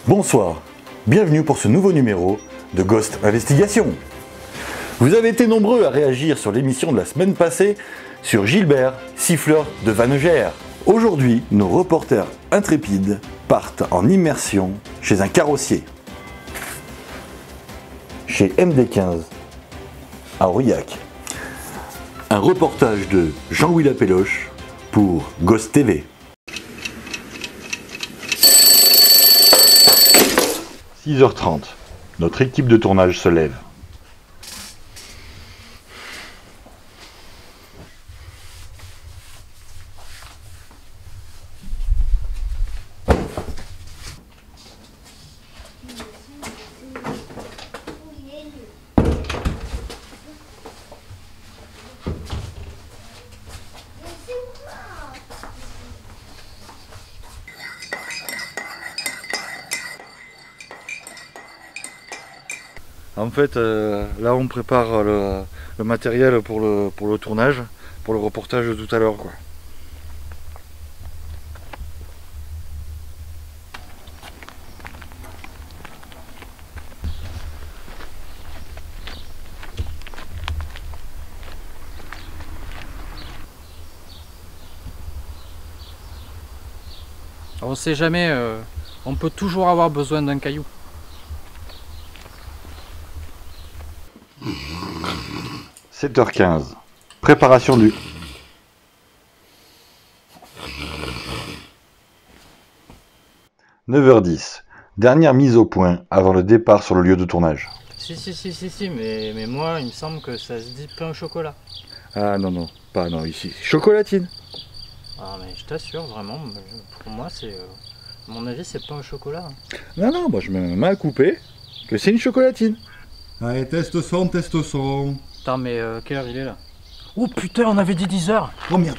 Bonsoir, bienvenue pour ce nouveau numéro de Ghost Investigation. Vous avez été nombreux à réagir sur l'émission de la semaine passée sur Gilbert, siffleur de Vanegère. Aujourd'hui, nos reporters intrépides partent en immersion chez un carrossier. Chez MD15, à Aurillac. Un reportage de Jean-Louis Lapéloche pour Ghost TV. 6h30, notre équipe de tournage se lève. En fait, là on prépare le matériel pour le tournage, pour le reportage de tout à l'heure, quoi. On sait jamais, on peut toujours avoir besoin d'un caillou. « 7h15, préparation du... » 9h10, dernière mise au point avant le départ sur le lieu de tournage. Si, mais moi, il me semble que ça se dit pain au chocolat. Ah non, pas non ici. Chocolatine. Ah mais je t'assure, vraiment, pour moi, c'est... à mon avis, c'est pain au chocolat. Non, moi je mets ma main à couper, que c'est une chocolatine. Allez, teste son. Attends, mais quelle heure il est là? Oh putain, on avait dit 10h. Oh merde.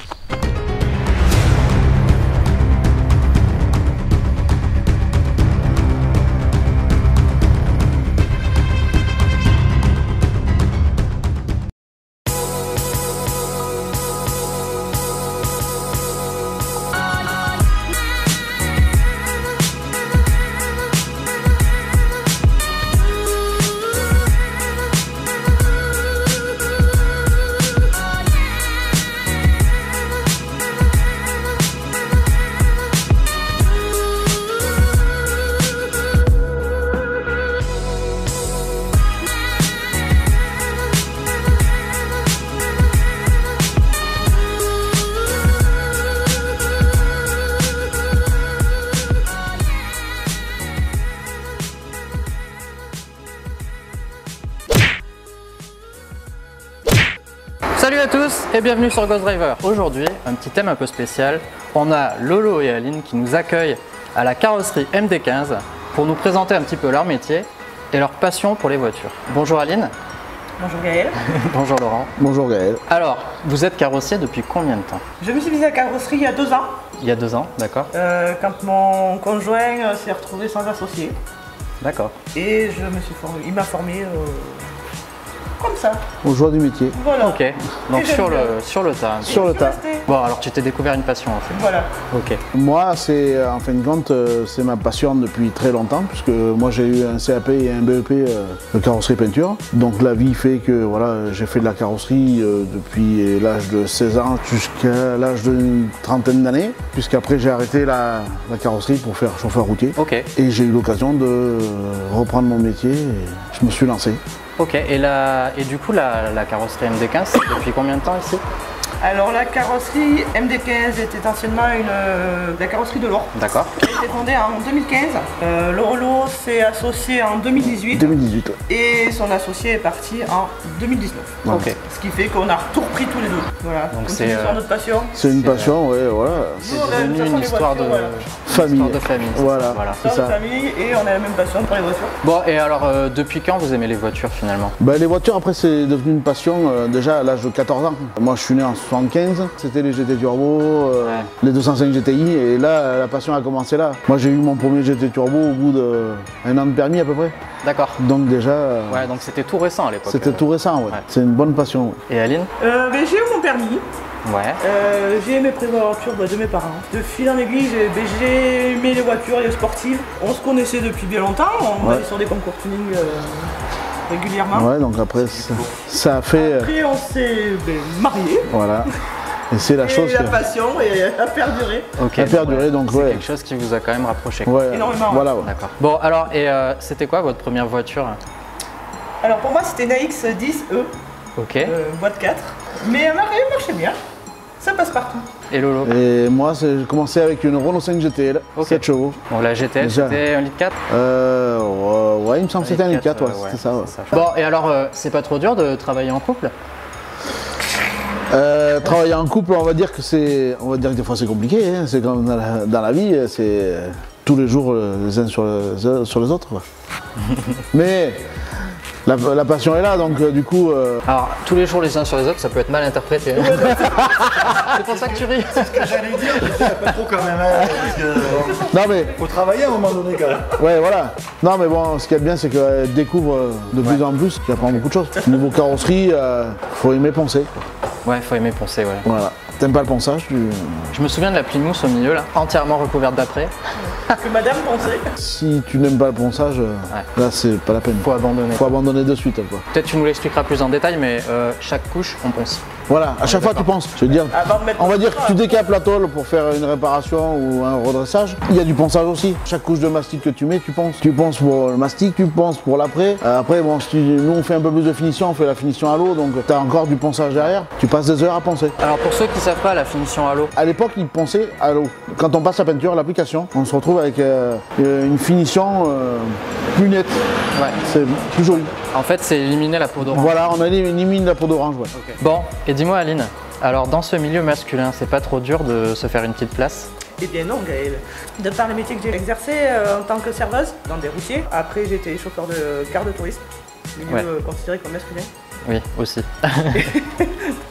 Salut à tous et bienvenue sur Ghost Driver. Aujourd'hui, un petit thème un peu spécial. On a Lolo et Aline qui nous accueillent à la carrosserie MD15 pour nous présenter un petit peu leur métier et leur passion pour les voitures. Bonjour Aline. Bonjour Gaël. Bonjour Laurent. Bonjour Gaël. Alors, vous êtes carrossier depuis combien de temps? Je me suis mise à la carrosserie il y a 2 ans, Il y a 2 ans, d'accord. quand mon conjoint s'est retrouvé sans associé. D'accord. Et il m'a formé comme ça. Au joie du métier. Voilà. Ok, donc Et j'aime sur bien. le tas. Sur le Je suis tas. restée. Bon, alors tu t'es découvert une passion en fait. Voilà. Ok. Moi, c'est en fin de compte, c'est ma passion depuis très longtemps, puisque moi j'ai eu un CAP et un BEP de carrosserie peinture. Donc la vie fait que voilà, j'ai fait de la carrosserie depuis l'âge de 16 ans jusqu'à l'âge d'une trentaine d'années, puisqu'après j'ai arrêté la carrosserie pour faire chauffeur routier. Ok. Et j'ai eu l'occasion de reprendre mon métier et je me suis lancé. Ok, et du coup la carrosserie MD15, c'est depuis combien de temps ici? Alors la carrosserie MD15 était anciennement la carrosserie de l'Or. D'accord. Elle a été fondée en 2015. Lolo s'est associé en 2018. 2018. Et son associé est parti en 2019. Voilà. Ok. Ce qui fait qu'on a tout repris tous les deux. Voilà. Donc On c'est, continue sur notre passion. C'est une passion, ouais, voilà. C'est Nous, on a devenu façon une les histoire de voitures, Famille. histoire de famille. c'est Voilà. ça, voilà. C'est Dans ça. notre famille et on a la même passion pour les voitures. Bon, et alors depuis quand vous aimez les voitures finalement? Ben, les voitures, après, c'est devenu une passion déjà à l'âge de 14 ans. Moi, je suis né en 75, c'était les GT Turbo, les 205 GTI, et là, la passion a commencé là. Moi, j'ai eu mon premier GT Turbo au bout d'un an de permis à peu près. D'accord. Donc déjà, Ouais, donc c'était tout récent à l'époque. c'était tout récent, ouais. Ouais. C'est une bonne passion. Ouais. Et Aline? J'ai eu mon permis Ouais. J'ai aimé prendre la voiture de mes parents. De fil en aiguille, j'ai aimé les voitures, les sportives. On se connaissait depuis bien longtemps, on allait sur des concours tuning régulièrement. Ouais, donc après, ça a fait. Après, on s'est mariés. Voilà. Et c'est la chose. Et la passion a perduré. Ok. A perduré, donc c'est ouais. quelque chose qui vous a quand même rapproché. Ouais. Énormément. Voilà. Ouais. D'accord. Bon, alors, et c'était quoi votre première voiture? Alors pour moi, c'était une AX10E, Ok. boîte 4. Mais elle marchait bien. Ça passe partout. Et Lolo? Et moi, j'ai commencé avec une Renault 5 GTL, Ok. 7 chevaux. Bon, la GTL, Déjà. c'était 1,4 litre? Ouais, il me semble que c'était un 4, ouais, c'était ça. Ouais. Bon, et alors, c'est pas trop dur de travailler en couple? Travailler en couple, on va dire que des fois c'est compliqué, hein. C'est comme dans la vie, c'est tous les jours les uns sur les autres, quoi. Mais la passion est là, donc du coup. Alors, tous les jours les uns sur les autres, ça peut être mal interprété. Hein. C'est pour ça que tu ris. J'allais dire, je sais pas trop quand même. Parce que, Non mais, faut travailler à un moment donné quand même. ouais, voilà. Non mais bon, ce qui est bien, c'est qu'elle découvre de plus en plus, qu'elle apprend beaucoup de choses. Niveau carrosserie, faut aimer poncer. Ouais, faut aimer poncer, ouais. Voilà. T'aimes pas le ponçage, Je me souviens de la Plymouth au milieu, là, entièrement recouverte d'après. Que madame pensait. si tu n'aimes pas le ponçage, là c'est pas la peine. Faut abandonner. Faut abandonner de suite, quoi. Peut-être tu nous l'expliqueras plus en détail, mais chaque couche, on ponce. Voilà, à chaque fois tu penses. Je veux dire, Avant de mettre on va le dire que tu décapes la tôle pour faire une réparation ou un redressage. Il y a du ponçage aussi. Chaque couche de mastic que tu mets, tu ponces. Tu ponces pour le mastic, tu ponces pour l'après. Après, bon, si nous on fait un peu plus de finition, on fait la finition à l'eau, donc tu as encore du ponçage derrière. Tu passes des heures à poncer. Alors pour ceux qui savent pas, la finition à l'eau, À l'époque, ils ponçaient à l'eau. Quand on passe la peinture, l'application, on se retrouve avec une finition plus nette. ouais. C'est plus joli. En fait, c'est éliminer la peau d'orange. Voilà, on élimine la peau d'orange, ouais. Ok. Bon, et dis-moi Aline, alors dans ce milieu masculin, c'est pas trop dur de se faire une petite place? Eh bien non, Gaël. De par le métier que j'ai exercé en tant que serveuse dans des routiers, après j'étais chauffeur de car de tourisme, milieu considéré comme masculin. Oui, aussi.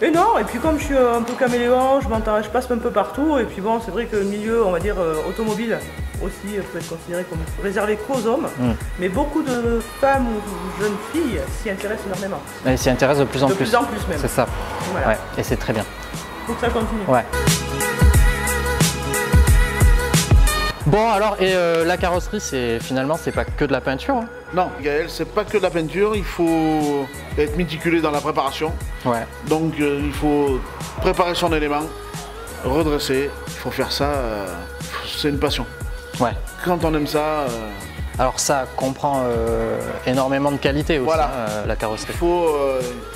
Et non, et puis comme je suis un peu caméléon, je passe un peu partout, et puis bon, c'est vrai que le milieu, on va dire, automobile aussi peut être considéré comme réservé qu'aux hommes, mais beaucoup de femmes ou jeunes filles s'y intéressent énormément. Et s'y intéresse de plus en De plus. plus en plus même. C'est ça. Voilà. Ouais, et c'est très bien. Faut que ça continue. Ouais. Bon alors, et la carrosserie, finalement, c'est pas que de la peinture, hein? Non, Gaël, c'est pas que de la peinture, il faut être méticuleux dans la préparation. Ouais. Donc il faut préparer son élément, redresser, il faut faire ça, c'est une passion. Ouais. Quand on aime ça, Alors ça comprend énormément de qualité aussi, Voilà. hein, la carrosserie. il faut,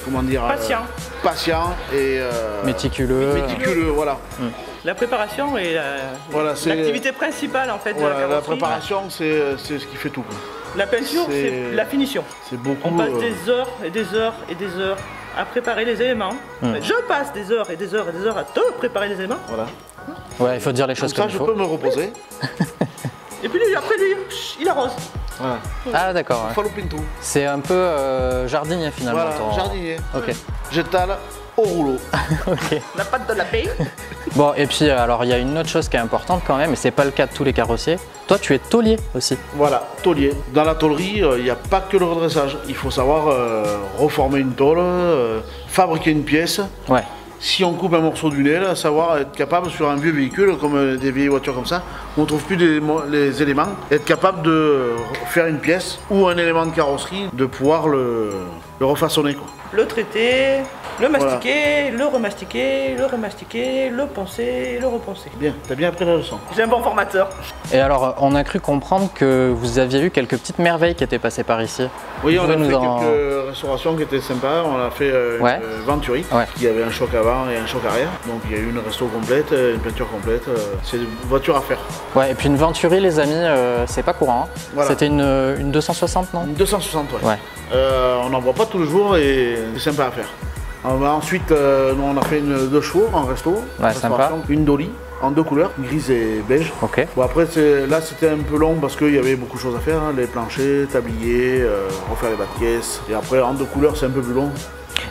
comment dire, Patient. patient et méticuleux. méticuleux, voilà. La préparation est Voilà, c'est- l'activité principale en fait de Voilà, la la carrosserie. préparation, c'est ce qui fait tout, quoi. La peinture, c'est la finition. C'est beaucoup. On passe des heures et des heures et des heures à préparer les éléments. Je passe des heures et des heures et des heures à te préparer les éléments. Voilà. Ouais, il faut dire les Comme choses ça, comme il je faut. peux me reposer. Et puis lui, après lui, il arrose. Voilà. Ah d'accord, ouais. Follow pinto. C'est un peu jardinier finalement. Voilà, ton- jardinier. Ok. J'étale au rouleau. Ok. La pâte de la paix. Bon, et puis alors il y a une autre chose qui est importante quand même, et c'est pas le cas de tous les carrossiers. Toi, tu es taulier aussi. Voilà, taulier. Dans la tôlerie, il n'y a pas que le redressage. Il faut savoir reformer une tôle, fabriquer une pièce. Ouais. Si on coupe un morceau d'une aile, savoir être capable sur un vieux véhicule, comme des vieilles voitures comme ça, où on ne trouve plus les éléments, être capable de faire une pièce ou un élément de carrosserie, de pouvoir le refaçonner, quoi. Le traiter, le mastiquer, le remastiquer, le remastiquer, le poncer, le reponcer. Bien, t'as bien appris la leçon. J'ai un bon formateur. Et alors, on a cru comprendre que vous aviez eu quelques petites merveilles qui étaient passées par ici. Oui, Vous on a pouvez fait nous en- quelques restaurations qui étaient sympas. On a fait Ouais. une Venturi, Ouais. qui avait un choc avant et un choc arrière. Donc il y a eu une resto complète, une peinture complète. C'est une voiture à faire. Ouais, et puis une Venturi, les amis, c'est pas courant, hein. Voilà. C'était une 260, non? Une 260, ouais. Ouais. On n'en voit pas tous les jours et c'est sympa à faire. Ensuite, nous on a fait une 2 chevaux en resto. Ouais, sympa. Restauration. Une dolly en 2 couleurs, grise et beige. Ok. Bon après là c'était un peu long parce qu'il y avait beaucoup de choses à faire, hein, les planchers, tablier, refaire les bas de caisse. Et après en 2 couleurs c'est un peu plus long.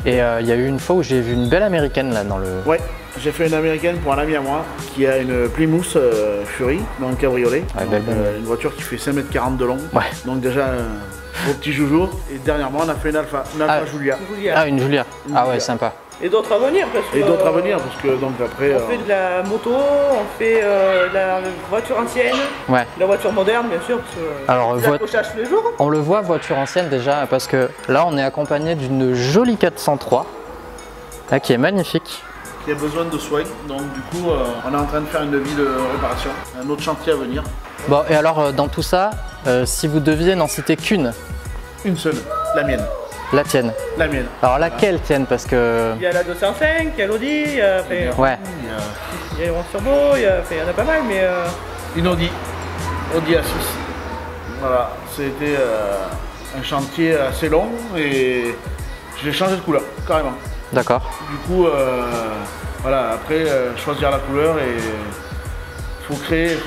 Et il y a eu une fois où j'ai vu une belle américaine là dans le... Ouais, j'ai fait une américaine pour un ami à moi qui a une Plymouth Fury dans le cabriolet. Ouais, Donc, belle. une voiture qui fait 5,40 m de long. Ouais. Donc déjà un beau petit joujou. Et dernièrement on a fait une Alfa Ah. Giulia. Julia. Ah, une Julia. Ah ouais, Julia. sympa. Et d'autres à venir parce que, Et d'autres à venir parce que donc après... On fait de la moto, on fait de la voiture ancienne, Ouais. de la voiture moderne bien sûr, parce que Alors, des accrochages tous les jours. on le voit, voiture ancienne déjà, parce que là, on est accompagné d'une jolie 403, là, qui est magnifique. Qui a besoin de soins, donc du coup on est en train de faire une devis de réparation, un autre chantier à venir. Bon, et alors, dans tout ça, si vous deviez n'en citer qu'une, Une seule, la mienne. la tienne. La mienne. Alors, laquelle tienne? Parce que... Il y a la 205, il y a l'Audi, il y a, Ouais. il y a les 11 turbo, il y en a pas mal, mais Une Audi A6. Voilà, c'était un chantier assez long et je l'ai changé de couleur, carrément. D'accord. Du coup, voilà, après choisir la couleur et faut créer,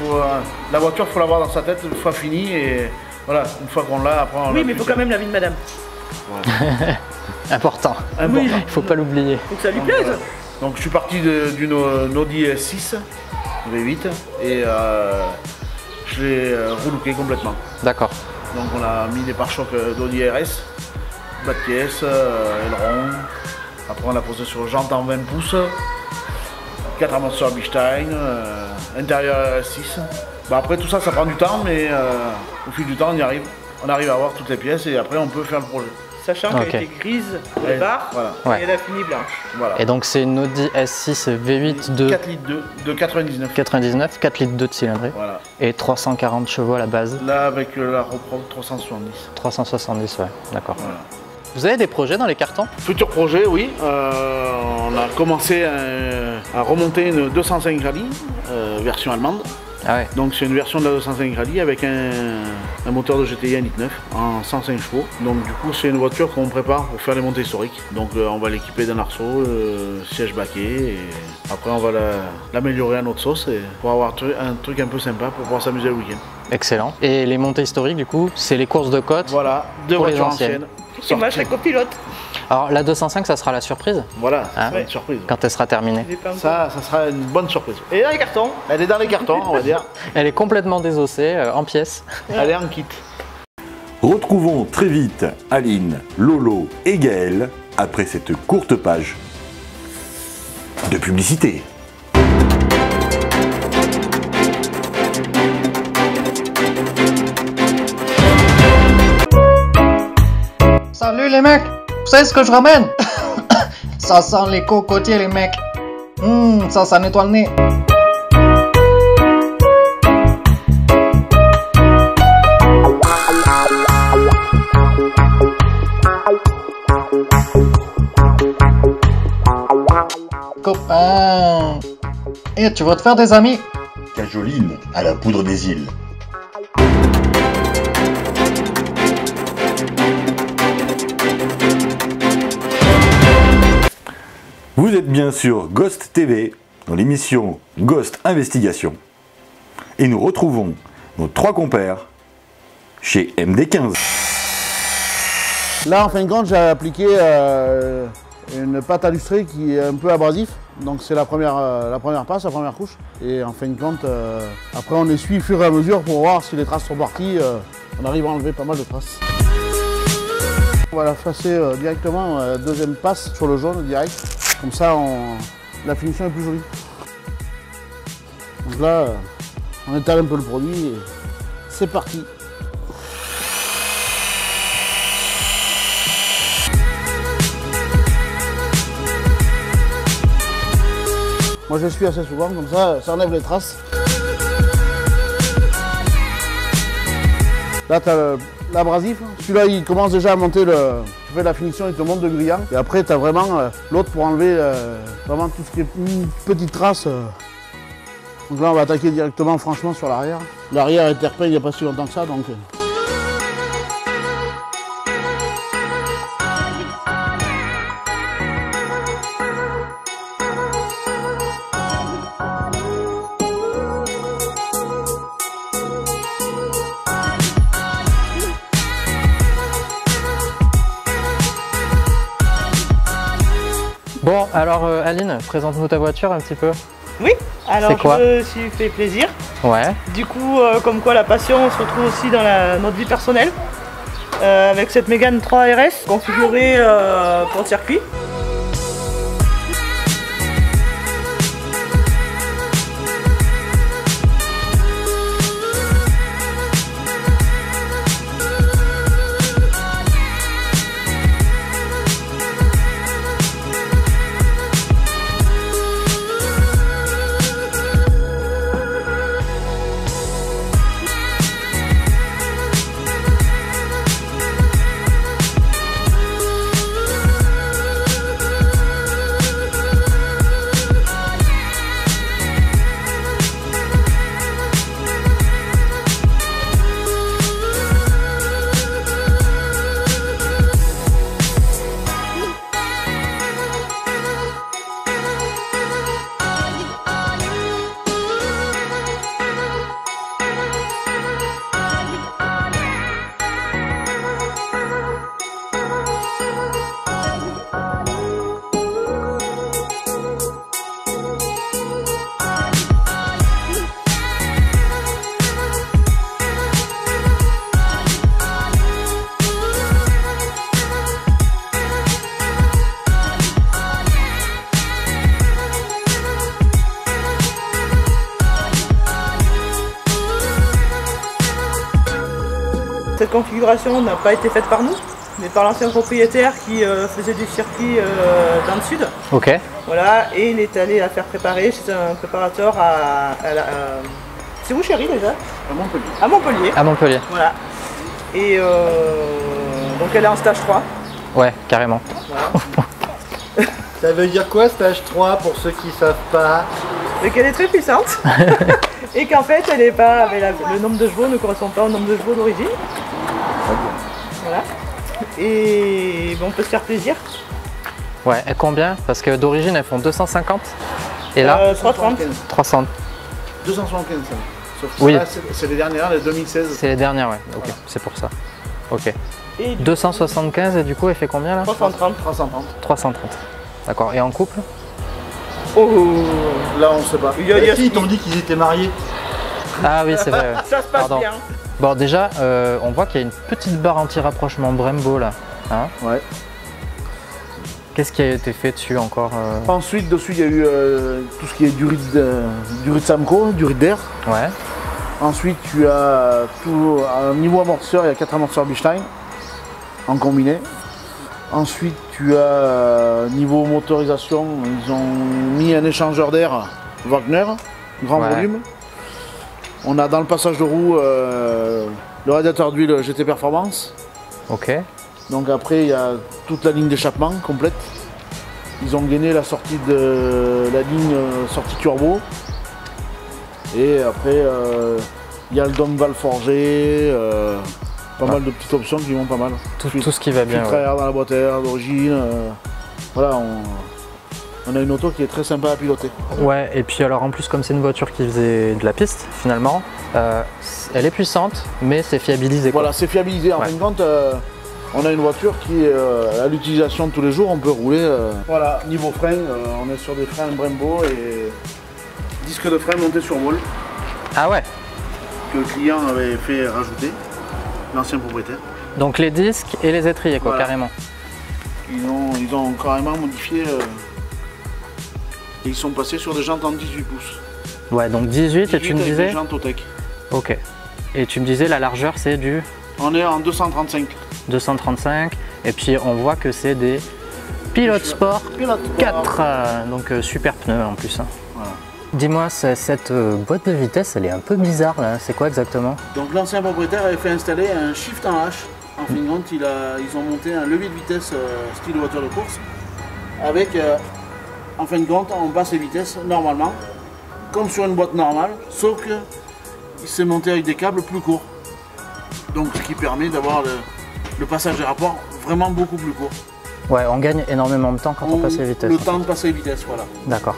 la voiture, faut l'avoir dans sa tête une fois finie et voilà, une fois qu'on l'a, après on oui, mais il faut quand même la vie de madame. Important. Important. Il faut pas l'oublier. Faut que ça lui plaise. Donc je suis parti d'une Audi S6 V8 et je l'ai relooké complètement. D'accord. Donc on a mis des pare-chocs d'Audi RS, bas de pièce, aileron. Après on l'a posé sur jantes en 20 pouces, 4 amortisseurs Bichstein, intérieur RS6. Bah après tout ça, ça prend du temps, mais au fil du temps on y arrive. On arrive à avoir toutes les pièces et après on peut faire le projet. Sachant Ok. qu'elle était grise au départ, Voilà. Ouais. et elle a fini blanche. Voilà. Et donc, c'est une Audi S6 V8 de 4 litres de 99. 99, 4 litres 2 de cylindrée Voilà. et 340 chevaux à la base. Là avec la Repro 370. 370, ouais, d'accord. Voilà. Vous avez des projets dans les cartons? Futur projet, oui. On a commencé à remonter une 205 Rallye, version allemande. Ah ouais, Donc c'est une version de la 205 Rallye avec un moteur de GTI 1.9 en 105 chevaux. Donc du coup c'est une voiture qu'on prépare pour faire les montées historiques. Donc on va l'équiper d'un arceau, siège baquet et après on va l'améliorer à notre sauce et pour avoir un truc un peu sympa pour pouvoir s'amuser le week-end. excellent. Et les montées historiques, du coup, c'est les courses de côte. Voilà, deux Pour les voitures anciennes. anciennes. Et moi, je serai copilote. Alors, la 205, ça sera la surprise Voilà, Ah. c'est une surprise. quand elle sera terminée. J'ai pas encore. Ça sera une bonne surprise. Et là, les cartons. Elle est dans les cartons, on va dire. Elle est complètement désossée, en pièces. Elle est en kit. Retrouvons très vite Aline, Lolo et Gaël après cette courte page de publicité. Salut les mecs, vous savez ce que je ramène? Ça sent les cocotiers les mecs. Ça nettoie le nez. Copain. Et tu veux te faire des amis? Cajoline à la poudre des îles. Vous êtes bien sur Ghost TV dans l'émission Ghost Investigation et nous retrouvons nos trois compères chez MD15. Là en fin de compte j'ai appliqué une pâte à lustrer qui est un peu abrasif. Donc c'est la première passe, la première couche. Et en fin de compte, après on essuie au fur et à mesure pour voir si les traces sont parties. On arrive à enlever pas mal de traces. On va la passer directement, deuxième passe sur le jaune direct. Comme ça la finition est plus jolie. Donc là, on étale un peu le produit et c'est parti. Moi je suis assez souvent, comme ça enlève les traces. Là tu as l'abrasif, celui-là il commence déjà à monter tu fais la finition, il te monte de grillant. Et après tu as vraiment l'autre pour enlever vraiment tout ce qui est une petite trace. Donc là on va attaquer directement franchement sur l'arrière. L'arrière était repeint il n'y a pas si longtemps que ça donc. Bon, alors Aline, présente-nous ta voiture un petit peu. Oui, alors C'est quoi? je me suis fait plaisir. Ouais, Du coup, comme quoi la passion se retrouve aussi dans notre vie personnelle. Avec cette Mégane 3 RS configurée pour le circuit. cette configuration n'a pas été faite par nous, mais par l'ancien propriétaire qui faisait du circuit dans le sud. Ok. Voilà, et il est allé la faire préparer chez un préparateur c'est où, chérie, déjà? À Montpellier. À Montpellier. À Montpellier. Voilà. Et donc elle est en stage 3. Ouais, carrément. Voilà. Ça veut dire quoi stage 3 pour ceux qui savent pas? Et qu'elle est très puissante. Et qu'en fait, elle est pas, le nombre de chevaux ne correspond pas au nombre de chevaux d'origine. Voilà. Et on peut se faire plaisir. Ouais, et combien? Parce que d'origine elles font 250 et là 330. 300. 275 ça. Sauf que Oui. ça, c'est les dernières, les 2016. C'est les dernières, ouais. Ok, c'est pour ça. Ok. Et 275 et du coup elle fait combien là? 330. 330. 330. D'accord. Et en couple? Oh. Là on sait pas. Les filles t'ont dit qu'ils étaient mariés. Ah oui, c'est vrai. Ouais. Ça se passe Pardon. bien. Bon, déjà, on voit qu'il y a une petite barre anti-rapprochement Brembo là. Hein? Ouais. Qu'est-ce qui a été fait dessus encore Ensuite, dessus, il y a eu tout ce qui est durite de Samco, durite d'air. Ouais. Ensuite, tu as tout à niveau amortisseur, il y a 4 amortisseurs Bichstein en combiné. Ensuite, tu as niveau motorisation, ils ont mis un échangeur d'air Wagner, grand Ouais. volume. On a dans le passage de roue le radiateur d'huile GT Performance. Ok. Donc après, il y a toute la ligne d'échappement complète. Ils ont gainé la sortie de la ligne sortie turbo. Et après, il y a le dôme valve forgé, pas mal de petites options qui vont pas mal. Tout ce qui va bien. Filtre à air dans la boîte à air d'origine. Voilà, on a une auto qui est très sympa à piloter. Ouais, et puis alors en plus comme c'est une voiture qui faisait de la piste finalement, elle est puissante mais c'est fiabilisé. Quoi. Voilà, c'est fiabilisé. En Ouais. fin de compte, on a une voiture qui est à l'utilisation de tous les jours, on peut rouler. Voilà, niveau frein, on est sur des freins Brembo et disque de frein monté sur vol Ah ouais. que le client avait fait rajouter, l'ancien propriétaire. Donc les disques et les étriers quoi, Voilà. carrément. Ils ont carrément modifié et ils sont passés sur des jantes en 18 pouces. Ouais, donc 18 et tu me avec disais. des jantes Otec. Ok. Et tu me disais la largeur c'est du On est en 235. 235 et puis on voit que c'est des Pilote Sport Pilote 4, donc super pneus en plus. Hein. Voilà. Dis-moi, cette boîte de vitesse elle est un peu bizarre là, c'est quoi exactement? Donc l'ancien propriétaire avait fait installer un shift en H. En fin de compte, ils ont monté un levier de vitesse style voiture de course avec, en fin de compte, on passe les vitesses normalement, comme sur une boîte normale, sauf que il s'est monté avec des câbles plus courts. Donc ce qui permet d'avoir le passage des rapports vraiment beaucoup plus court. Ouais, on gagne énormément de temps quand on passe les vitesses. Le temps de passer les vitesses, voilà. D'accord.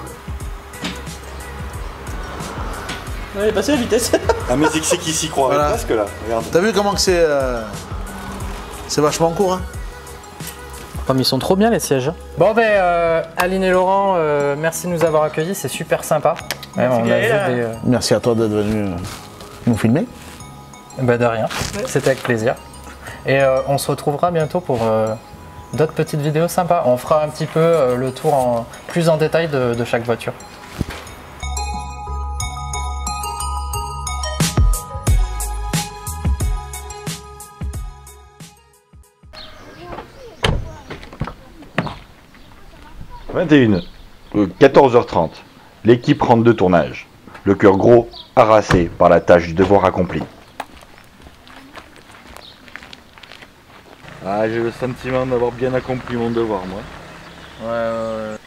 Ouais, passé la vitesse. Ah mais c'est qui s'y croirait Voilà. presque là, regarde. T'as vu comment que c'est vachement court, hein? Comme ils sont trop bien les sièges. Bon ben Aline et Laurent, merci de nous avoir accueillis, c'est super sympa. Ouais, on a vu des, Merci à toi d'être venu nous filmer. bah, de rien, c'était avec plaisir. Et on se retrouvera bientôt pour d'autres petites vidéos sympas. On fera un petit peu le tour plus en détail de chaque voiture. « 14h30. L'équipe rentre de tournage. Le cœur gros, harassé par la tâche du devoir accompli. Ah, j'ai le sentiment d'avoir bien accompli mon devoir, moi.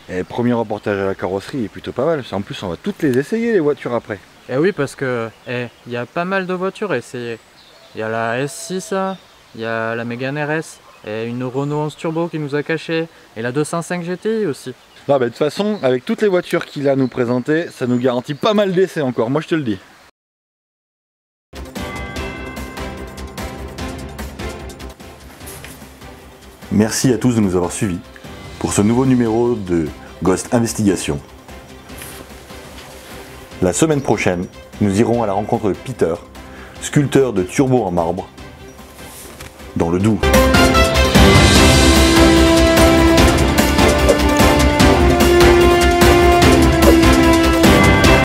Et premier reportage à la carrosserie est plutôt pas mal. En plus, on va toutes les essayer, les voitures, après. Et oui, parce que il y a pas mal de voitures à essayer. Il y a la S6, il y a la Mégane RS, et une Renault 11 Turbo qui nous a caché, et la 205 GTI aussi. Non, bah, de toute façon, avec toutes les voitures qu'il a à nous présenter, ça nous garantit pas mal d'essais encore, moi je te le dis. Merci à tous de nous avoir suivis pour ce nouveau numéro de Ghost Investigation. La semaine prochaine, nous irons à la rencontre de Peter, sculpteur de turbo en marbre, dans le Doubs.